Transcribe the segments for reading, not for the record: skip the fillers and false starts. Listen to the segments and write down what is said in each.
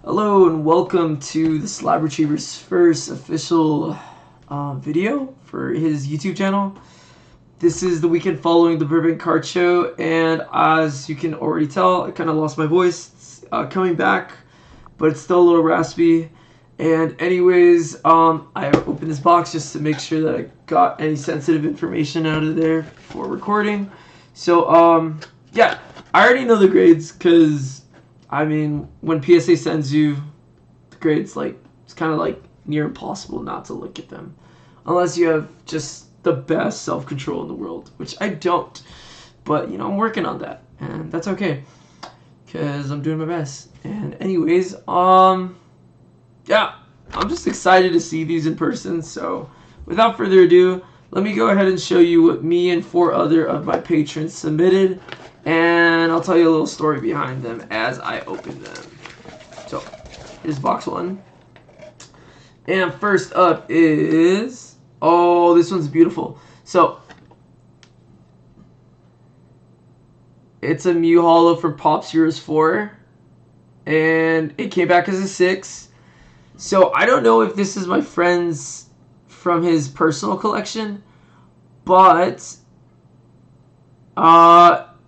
Hello and welcome to the Slab Retriever's first official video for his YouTube channel. This is the weekend following the Burbank Card Show, and as you can already tell, I kind of lost my voice. It's coming back, but it's still a little raspy. And anyways, I opened this box just to make sure that I got any sensitive information out of there before recording. So, yeah, I already know the grades because I mean, when PSA sends you the grades, like, it's kind of like near impossible not to look at them. Unless you have just the best self-control in the world, which I don't. But, you know, I'm working on that, and that's okay. Because I'm doing my best. And anyways, yeah, I'm just excited to see these in person. So, without further ado, let me go ahead and show you what me and 4 other of my patrons submitted. And I'll tell you a little story behind them as I open them. So, here's box 1. And first up is... oh, this one's beautiful. So, it's a Mew Holo from Pops Heroes 4. And it came back as a 6. So, I don't know if this is my friend's from his personal collection. But...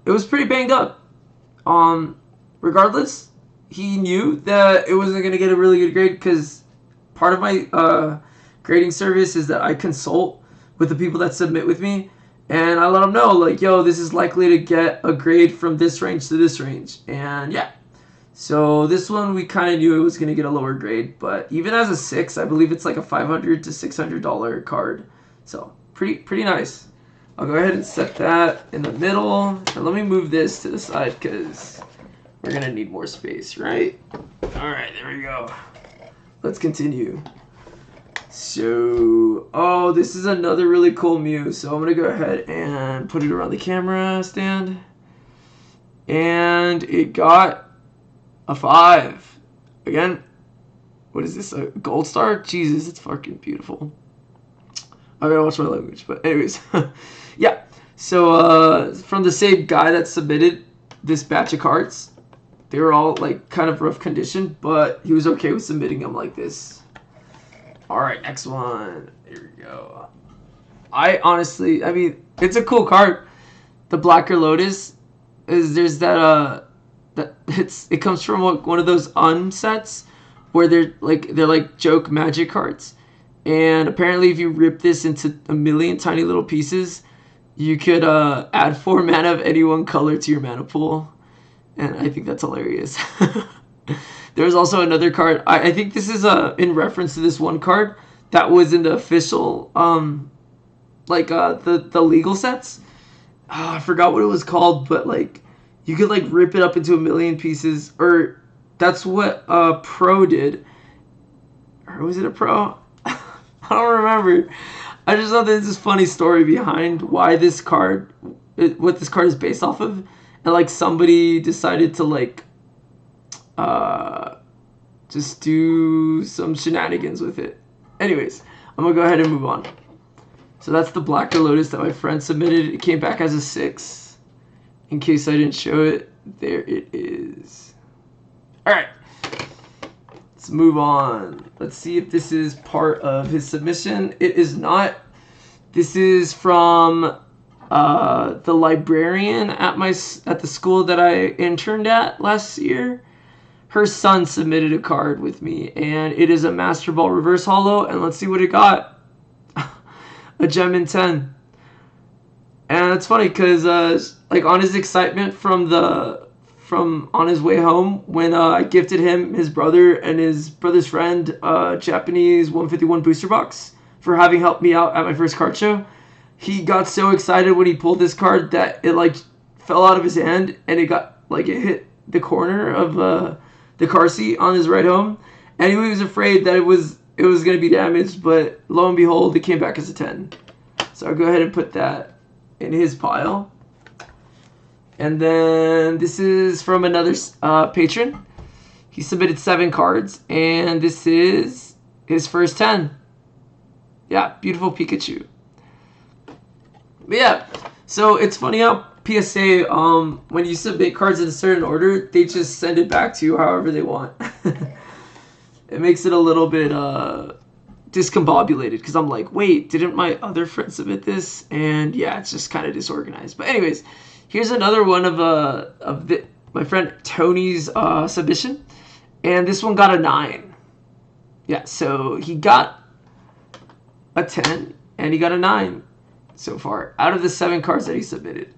it was pretty banged up. Regardless, he knew that it wasn't going to get a really good grade because part of my grading service is that I consult with the people that submit with me, and I let them know, like, yo, this is likely to get a grade from this range to this range. And yeah, so this one we kind of knew it was going to get a lower grade, but even as a 6, I believe it's like a $500 to $600 card. So pretty nice. I'll go ahead and set that in the middle, and let me move this to the side because we're going to need more space, right? Alright, there we go. Let's continue. So, oh, this is another really cool Mew, so I'm going to go ahead and put it around the camera stand. And it got a 5. Again, what is this, a gold star? Jesus, it's fucking beautiful. I gotta watch my language, but anyways. Yeah, so from the same guy that submitted this batch of cards, they were all like kind of rough condition, but he was okay with submitting them like this. Alright, next one. Here we go. I mean, it's a cool card. The Blacker Lotus there's that it comes from one of those unsets where they're like joke magic cards. And apparently if you rip this into a million tiny little pieces, you could add 4 mana of any one color to your mana pool. And I think that's hilarious. There's also another card. I think this is in reference to this one card that was in the official, the legal sets. I forgot what it was called, but like you could like rip it up into a million pieces. Or that's what Pro did. Or was it a Pro? I don't remember. I just thought there's this funny story behind why this card, what this card is based off of, and like somebody decided to like, just do some shenanigans with it. Anyways, I'm gonna go ahead and move on. So that's the Blacker Lotus that my friend submitted. It came back as a 6. In case I didn't show it, there it is. All right. Let's move on. Let's see if this is part of his submission. It is not. This is from the librarian at the school that I interned at last year. Her son submitted a card with me, and it is a Master Ball Reverse Holo. And let's see what it got. A gem in 10. And it's funny because like on his excitement from on his way home when I gifted him his brother and his brother's friend Japanese 151 booster box for having helped me out at my first card show. He got so excited when he pulled this card that it like fell out of his hand and it hit the corner of the car seat on his ride home, and he was afraid that it was going to be damaged, but lo and behold, it came back as a 10. So I'll go ahead and put that in his pile. And then this is from another patron. He submitted 7 cards, and this is his first 10. Yeah, beautiful Pikachu. But yeah, so it's funny how PSA, when you submit cards in a certain order, they just send it back to you however they want. It makes it a little bit discombobulated because I'm like, wait, didn't my other friend submit this? And yeah, it's just kind of disorganized. But anyways, here's another one of my friend Tony's submission, and this one got a 9. Yeah, so he got a 10 and he got a 9 so far out of the 7 cards that he submitted.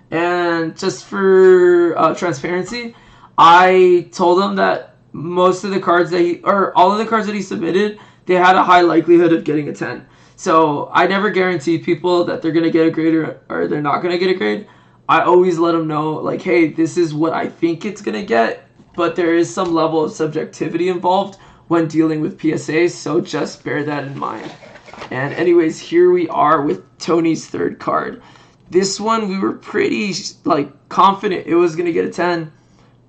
And just for transparency, I told him that most of the cards that all of the cards that he submitted, they had a high likelihood of getting a 10. So I never guarantee people that they're going to get a grade or they're not going to get a grade. I always let them know, like, hey, this is what I think it's going to get, but there is some level of subjectivity involved when dealing with PSA, so just bear that in mind. And anyways, here we are with Tony's 3rd card. This one, we were pretty, confident it was going to get a 10,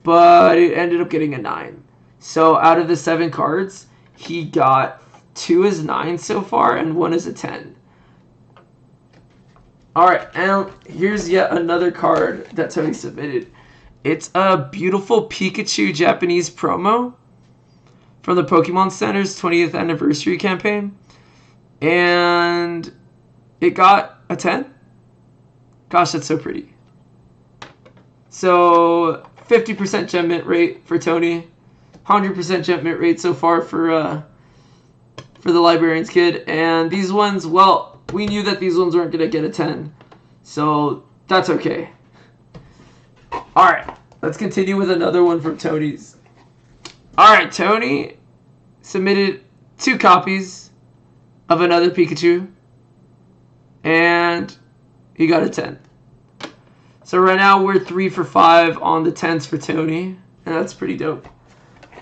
but it ended up getting a 9. So out of the 7 cards, he got 2 as 9 so far, and 1 as a 10. Alright, and here's yet another card that Tony submitted. It's a beautiful Pikachu Japanese promo from the Pokemon Center's 20th anniversary campaign. And it got a 10. Gosh, that's so pretty. So 50% gem mint rate for Tony. 100% gem mint rate so far for the Librarian's Kid. And these ones, well, we knew that these ones weren't going to get a 10. So that's okay. Alright, let's continue with another one from Tony's. Alright, Tony submitted 2 copies of another Pikachu. And he got a 10. So right now we're 3 for 5 on the 10s for Tony. And that's pretty dope.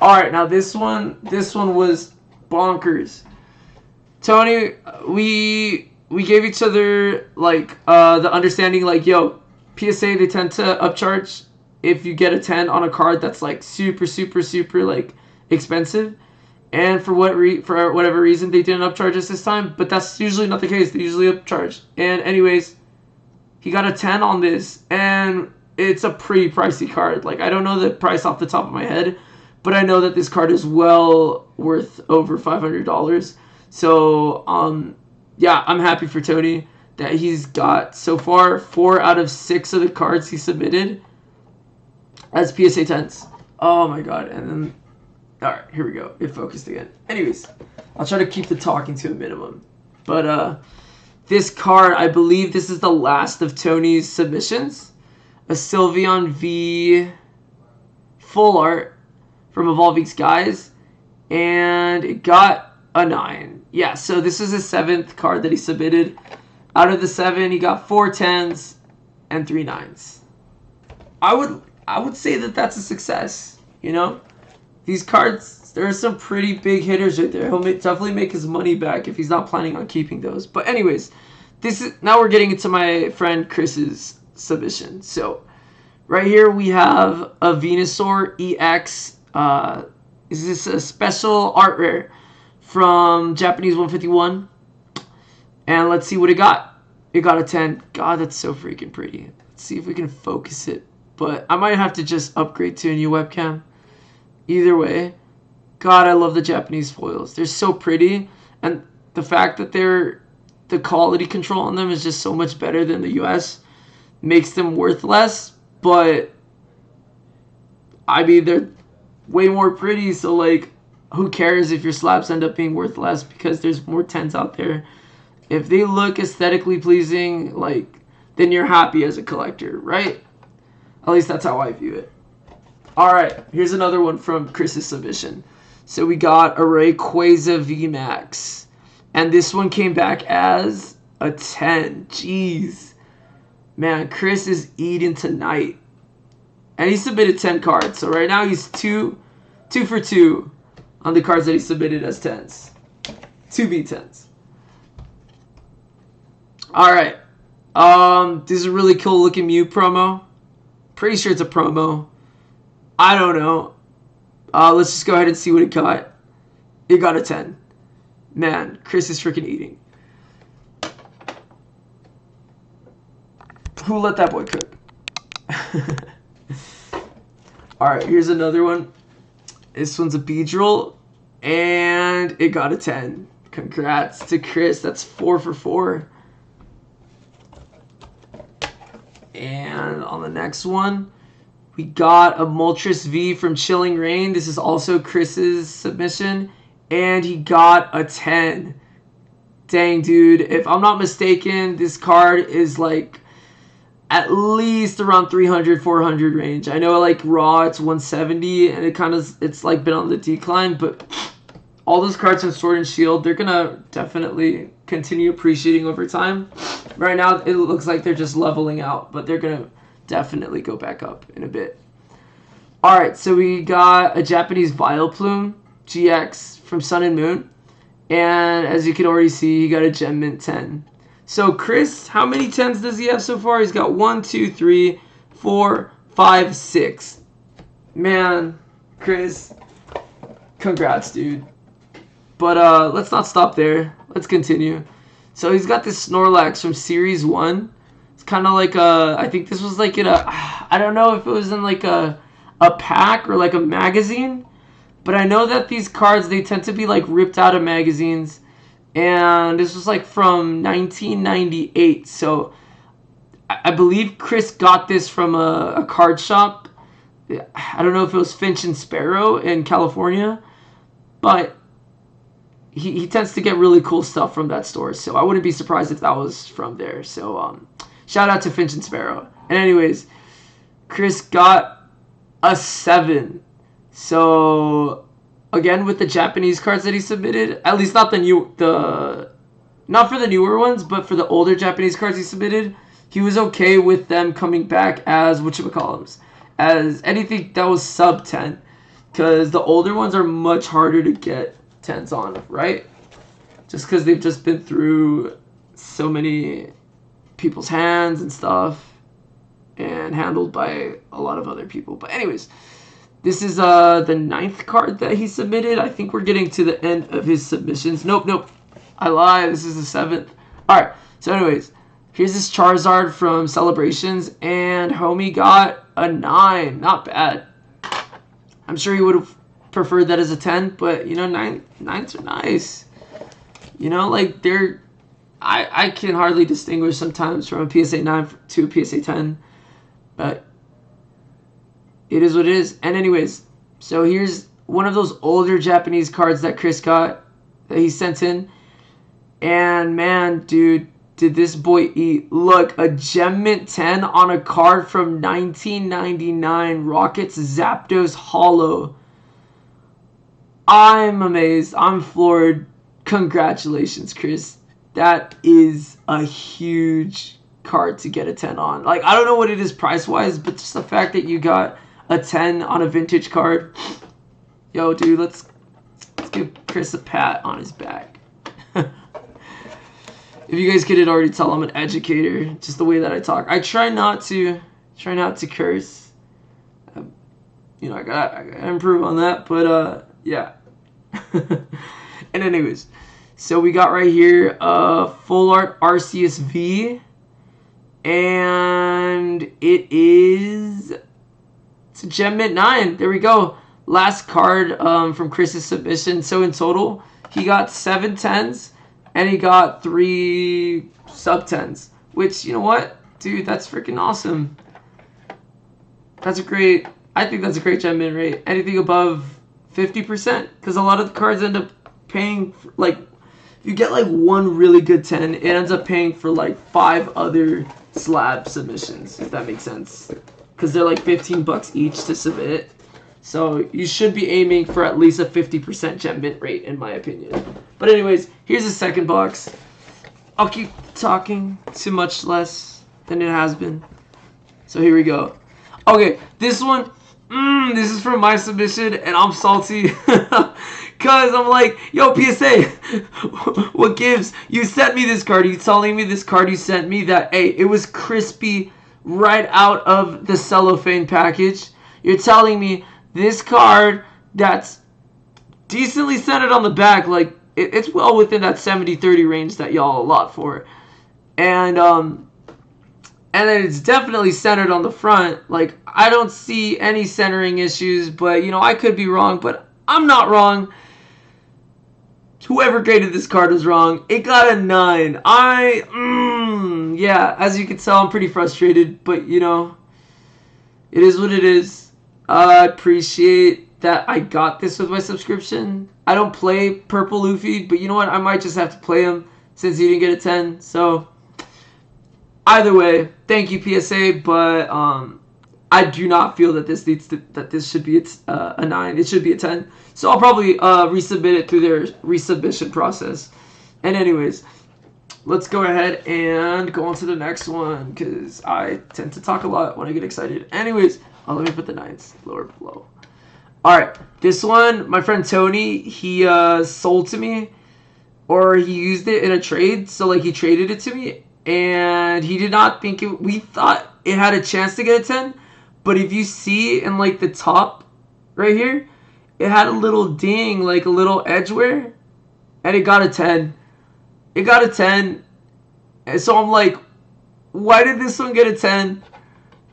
Alright, now this one was bonkers. Tony, we gave each other the understanding yo, PSA, they tend to upcharge if you get a 10 on a card that's super expensive. And for whatever reason they didn't upcharge us this time, but that's usually not the case. They usually upcharge. And anyways, he got a 10 on this, and it's a pretty pricey card. I don't know the price off the top of my head, but I know that this card is well worth over $500. So yeah, I'm happy for Tony that he's got so far 4 out of 6 of the cards he submitted as PSA 10s. Oh my god. And then, alright, here we go. It focused again. Anyways, I'll try to keep the talking to a minimum. But this card, I believe this is the last of Tony's submissions. A Sylveon V full art from Evolving Skies. And it got a 9. Yeah, so this is his 7th card that he submitted. Out of the 7, he got 4 10s and 3 9s. I would say that that's a success, you know? These cards, there are some pretty big hitters right there. He'll definitely make his money back if he's not planning on keeping those. But anyways, now we're getting into my friend Chris's submission. So right here we have a Venusaur EX. Is this a special art rare from Japanese 151? And let's see what it got. It got a 10. God, that's so freaking pretty. Let's see if we can focus it. But I might have to just upgrade to a new webcam. Either way, God, I love the Japanese foils. They're so pretty. And the fact that the quality control on them is just so much better than the US makes them worth less. But I mean, they're way more pretty. So who cares if your slabs end up being worth less because there's more 10s out there. If they look aesthetically pleasing, then you're happy as a collector, right? At least that's how I view it. Alright, here's another one from Chris's submission. So we got a Rayquaza VMAX. And this one came back as a 10. Jeez. Man, Chris is eating tonight. And he submitted 10 cards. So right now he's 2 for 2 on the cards that he submitted as 10s. 2 V10s. Alright. This is a really cool looking Mew promo. Pretty sure it's a promo. I don't know. Let's just go ahead and see what it got. It got a 10. Man, Chris is freaking eating. Who let that boy cook? Alright, here's another one. This one's a Beedrill, and it got a 10. Congrats to Chris. That's 4 for 4. And on the next one, we got a Moltres V from Chilling Reign. This is also Chris's submission, and he got a 10. Dang, dude. If I'm not mistaken, this card is like at least around 300, 400 range. I know like raw it's 170, and it's like been on the decline, but all those cards from Sword and Shield, they're gonna definitely continue appreciating over time. Right now, it looks like they're just leveling out, but they're gonna definitely go back up in a bit. Alright, so we got a Japanese Vileplume GX from Sun and Moon. And as you can already see, he got a Gem Mint 10. So Chris, how many 10s does he have so far? He's got 1, 2, 3, 4, 5, 6. Man, Chris, congrats, dude. But let's not stop there. Let's continue. So he's got this Snorlax from Series 1. It's kind of like I think this was like in a, I don't know if it was in like a pack or like a magazine. But I know that these cards, they tend to be like ripped out of magazines. And this was like from 1998. So I believe Chris got this from a card shop. I don't know if it was Finch and Sparrow in California. But he tends to get really cool stuff from that store. So I wouldn't be surprised if that was from there. So shout out to Finch and Sparrow. And anyways, Chris got a 7. So again, with the Japanese cards that he submitted, at least not not for the newer ones, but for the older Japanese cards he submitted, he was okay with them coming back as whatchamacallums, as anything that was sub 10, because the older ones are much harder to get 10s on, right? Just because they've just been through so many people's hands and stuff, and handled by a lot of other people. But anyways, this is the 9th card that he submitted. I think we're getting to the end of his submissions. Nope. I lied. This is the 7th. Alright, so anyways, here's this Charizard from Celebrations, and homie got a 9. Not bad. I'm sure he would have preferred that as a 10, but, you know, 9s are nice. You know, like, I can hardly distinguish sometimes from a PSA 9 to a PSA 10, but it is what it is. And anyways, so here's one of those older Japanese cards that Chris got, that he sent in. And man, dude, did this boy eat. Look, a Gem Mint 10 on a card from 1999, Rockets Zapdos Holo. I'm amazed. I'm floored. Congratulations, Chris. That is a huge card to get a 10 on. Like, I don't know what it is price-wise, but just the fact that you got a 10 on a vintage card. Yo, dude, let's give Chris a pat on his back. If you guys couldn't already tell, I'm an educator. Just the way that I talk. I try not to curse. You know, I gotta improve on that. But yeah. And anyways, so we got right here Full Art Arceus V, and it's a Gem Mint 9. There we go. Last card from Chris's submission. So in total, he got 7 10s, and he got 3 sub 10s. Which, you know what? Dude, that's freaking awesome. I think that's a great Gem Mint rate. Anything above 50%. Because a lot of the cards end up paying, like, if you get like one really good 10, it ends up paying for like 5 other slab submissions, if that makes sense. Because they're like $15 each to submit. So you should be aiming for at least a 50% Gem Mint rate, in my opinion. But anyways, here's the second box. I'll keep talking to much less than it has been. So here we go. Okay, this one, this is from my submission, and I'm salty. Because I'm like, yo, PSA, what gives? You sent me this card. You telling me this card you sent me that, hey, it was crispy right out of the cellophane package. You're telling me this card that's decently centered on the back, like, it's well within that 70-30 range that y'all allot for. And And then it's definitely centered on the front. Like, I don't see any centering issues, but, you know, I could be wrong, but I'm not wrong. Whoever graded this card was wrong. It got a 9. Yeah, as you can tell, I'm pretty frustrated, but, you know, it is what it is. I appreciate that I got this with my subscription. I don't play Purple Luffy, but you know what? I might just have to play him since he didn't get a 10. So, either way, thank you, PSA, but I do not feel that this should be a 9. It should be a 10. So I'll probably resubmit it through their resubmission process. And anyways, let's go ahead and go on to the next one because I tend to talk a lot when I get excited. Anyways, let me put the 9s lower below. All right, this one, my friend Tony, he sold to me, or he used it in a trade. So like he traded it to me, and he did not think it. We thought it had a chance to get a 10, but if you see in like the top right here, it had a little ding, like a little edge wear, and it got a 10. It got a 10, and so I'm like, why did this one get a 10?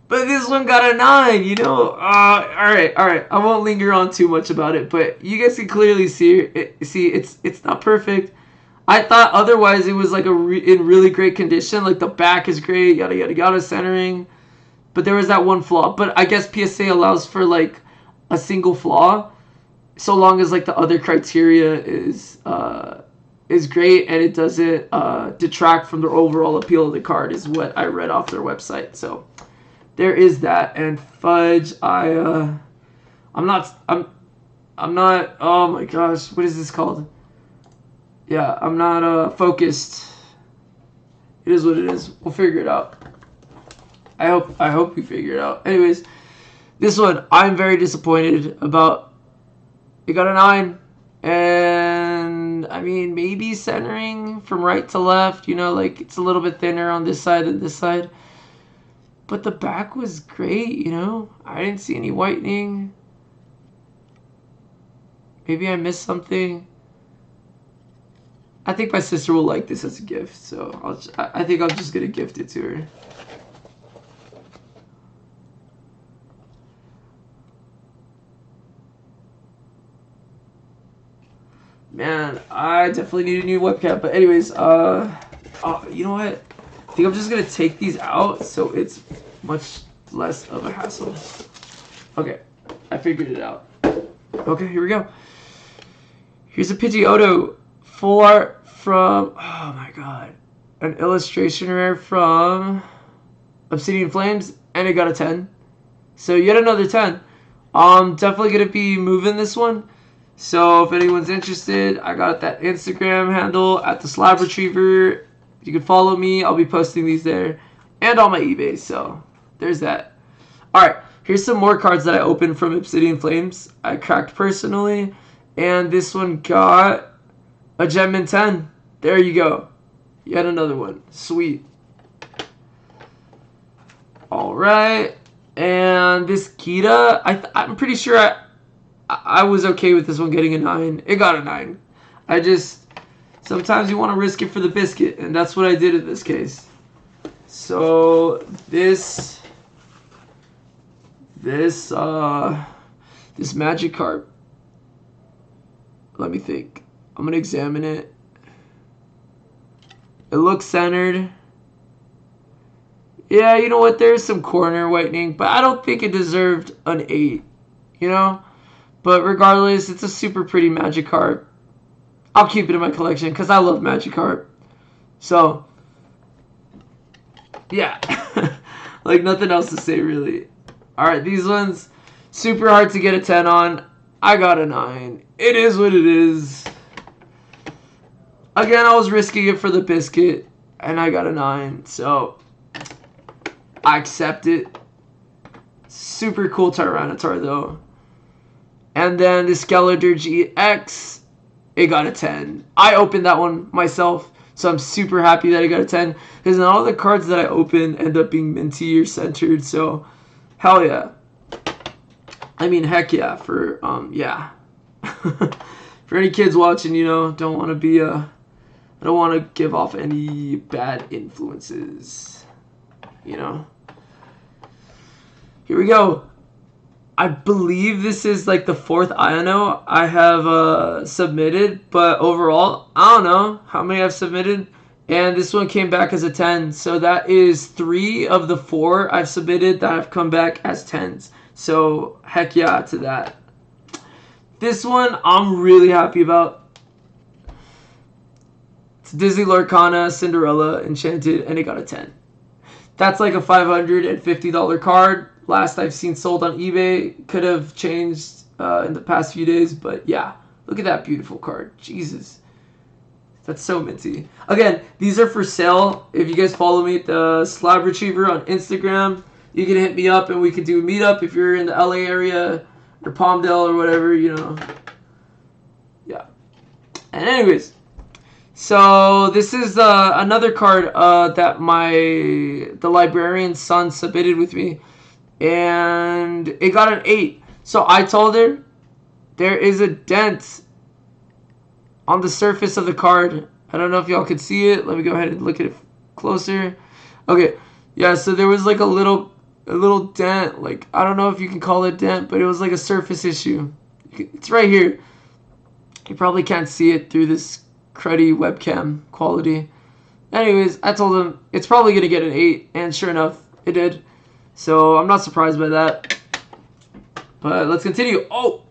But this one got a 9, you know? Alright. I won't linger on too much about it, but you guys can clearly see it's not perfect. I thought otherwise it was like in really great condition. Like the back is great, yada yada yada, centering. But there was that one flaw. But I guess PSA allows for like a single flaw, so long as like the other criteria is great and it doesn't detract from the overall appeal of the card, is what I read off their website. So there is that. And fudge, I'm not. Oh my gosh, what is this called? Yeah, I'm not focused. It is what it is. We'll figure it out. I hope we figure it out. Anyways, this one I'm very disappointed about. It got a 9, and I mean maybe centering from right to left. You know, like it's a little bit thinner on this side than this side. But the back was great. You know, I didn't see any whitening. Maybe I missed something. I think my sister will like this as a gift, so I think I'm just gonna gift it to her. Man, I definitely need a new webcam. But anyways, you know what? I think I'm just gonna take these out so it's much less of a hassle. Okay, I figured it out. Okay, here we go. Here's a Pidgeotto full art from, oh my god, an illustration rare from Obsidian Flames, and it got a 10. So yet another 10. I'm definitely gonna be moving this one. So if anyone's interested, I got that Instagram handle at the Slab Retriever. You can follow me. I'll be posting these there and on my eBay. So there's that. All right, here's some more cards that I opened from Obsidian Flames. I cracked personally, and this one got a Gem Mint 10. There you go. Yet another one. Sweet. All right, and this Kita, I'm pretty sure I was okay with this one getting a 9. It got a 9. Sometimes you want to risk it for the biscuit, and that's what I did in this case. So this Magikarp, let me think. I'm gonna examine it. It looks centered. Yeah, you know what? There's some corner whitening, but I don't think it deserved an 8. You know? But regardless, it's a super pretty Magikarp. I'll keep it in my collection because I love Magikarp. So, yeah. Like nothing else to say really. Alright, these ones, super hard to get a 10 on. I got a 9. It is what it is. Again, I was risking it for the biscuit, and I got a 9. So, I accept it. Super cool Tyranitar though. And then the Skeletor GX, it got a 10. I opened that one myself, so I'm super happy that I got a 10. Because all the cards that I open end up being minty or centered, so hell yeah. I mean, heck yeah. For, yeah. For any kids watching, you know, don't want to be, I don't want to give off any bad influences. you know. Here we go. I believe this is like the 4th Iono I have submitted, but overall, I don't know how many I've submitted. And this one came back as a 10. So that is 3 of the 4 I've submitted that have come back as 10s. So heck yeah to that. This one I'm really happy about. It's Disney Lorcana, Cinderella, Enchanted, and it got a 10. That's like a $550 card. Last I've seen sold on eBay. Could have changed in the past few days, but yeah. Look at that beautiful card. Jesus. That's so minty. Again, these are for sale. If you guys follow me at the Slab Retriever on Instagram, you can hit me up and we can do a meetup if you're in the LA area or Palmdale or whatever, you know. Yeah. And anyways, so this is another card that the librarian's son submitted with me. And it got an 8. So I told her there is a dent on the surface of the card. I don't know if y'all could see it. Let me go ahead and look at it closer. Okay. Yeah, so there was like a little dent. Like, I don't know if you can call it dent, but it was like a surface issue. It's right here. You probably can't see it through this cruddy webcam quality. Anyways, I told him it's probably going to get an 8, and sure enough, it did. So I'm not surprised by that. But let's continue. Oh!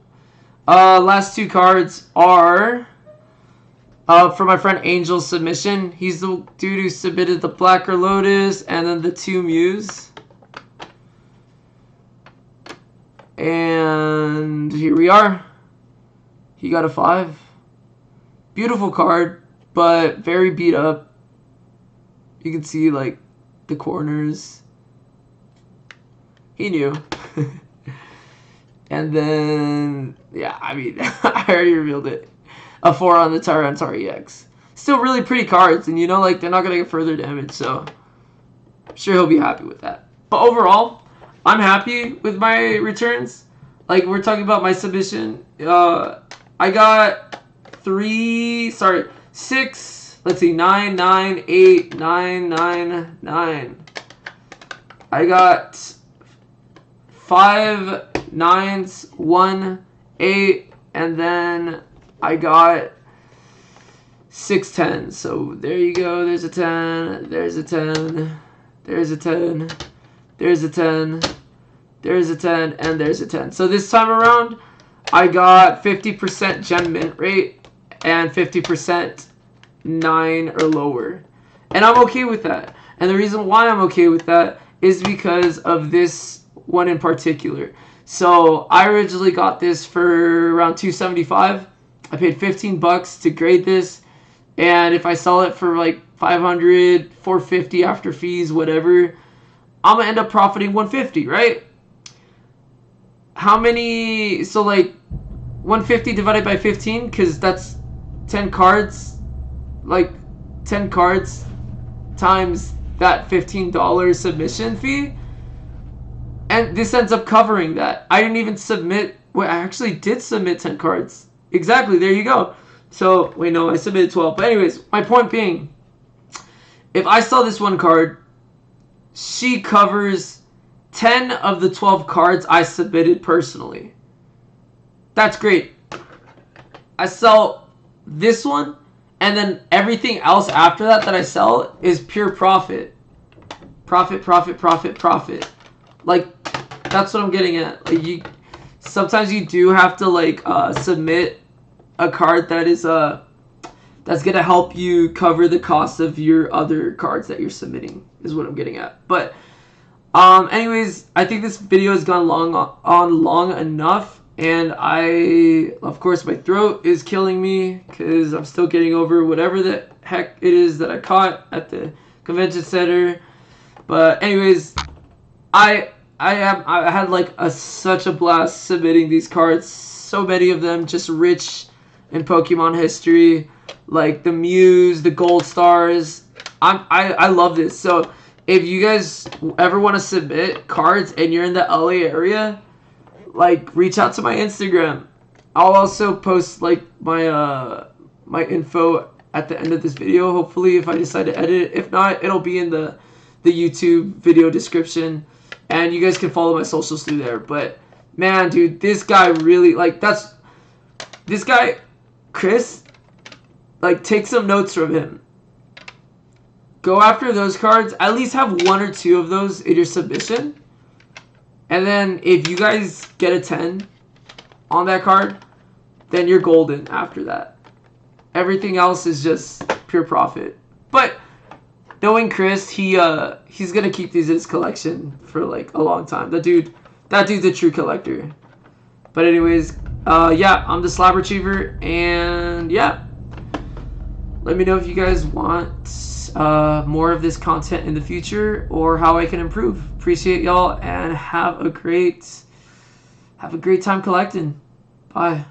Last 2 cards are from my friend Angel's submission. He's the dude who submitted the Blacker Lotus and then the 2 Mews. And here we are. He got a 5. Beautiful card, but very beat up. You can see like the corners. He knew. And then, yeah, I mean, I already revealed it. A 4 on the Tyranitar EX. Still really pretty cards, and you know, like, they're not going to get further damage, so I'm sure he'll be happy with that. But overall, I'm happy with my returns. Like, we're talking about my submission. I got 6, let's see, 9, 9, 8, 9, 9, 9. I got 5 9s, 1 8, and then I got 6 10s. So there you go. There's a 10. There's a 10. There's a 10. There's a 10. There's a 10, and there's a 10. So this time around, I got 50% gem mint rate and 50% 9 or lower, and I'm okay with that. And the reason why I'm okay with that is because of this one in particular. So I originally got this for around $275. I paid $15 to grade this, and if I sell it for like $500, $450 after fees, whatever, I'm gonna end up profiting $150, right? How many? So like 150 divided by 15, because that's 10 cards. Like 10 cards times that $15 submission fee. And this ends up covering that. I didn't even submit. Wait, I actually did submit 10 cards. Exactly, there you go. So, wait, no, I submitted 12. But anyways, my point being, if I sell this one card, she covers 10 of the 12 cards I submitted personally. That's great. I sell this one, and then everything else after that I sell is pure profit. Profit, profit, profit, profit. Like, that's what I'm getting at. Like, sometimes you do have to like submit a card that is that's gonna help you cover the cost of your other cards that you're submitting, is what I'm getting at. But anyways, I think this video has gone long enough, and of course my throat is killing me because I'm still getting over whatever the heck it is that I caught at the convention center. But anyways, I had like such a blast submitting these cards. So many of them just rich in Pokemon history, like the Mews, the Gold Stars. I love this. So if you guys ever want to submit cards and you're in the LA area, like, reach out to my Instagram. I'll also post like my my info at the end of this video, hopefully, if I decide to edit it. If not, it'll be in the the YouTube video description, and you guys can follow my socials through there. But man, dude, this guy really, like, this guy, Chris, like, take some notes from him. Go after those cards. At least have 1 or 2 of those in your submission. And then if you guys get a 10 on that card, then you're golden after that. Everything else is just pure profit. But knowing Chris, he's gonna keep these in his collection for like a long time. That dude's a true collector. But anyways, yeah, I'm the Slab Retriever, and yeah, let me know if you guys want more of this content in the future or how I can improve. Appreciate y'all, and have a great time collecting. Bye.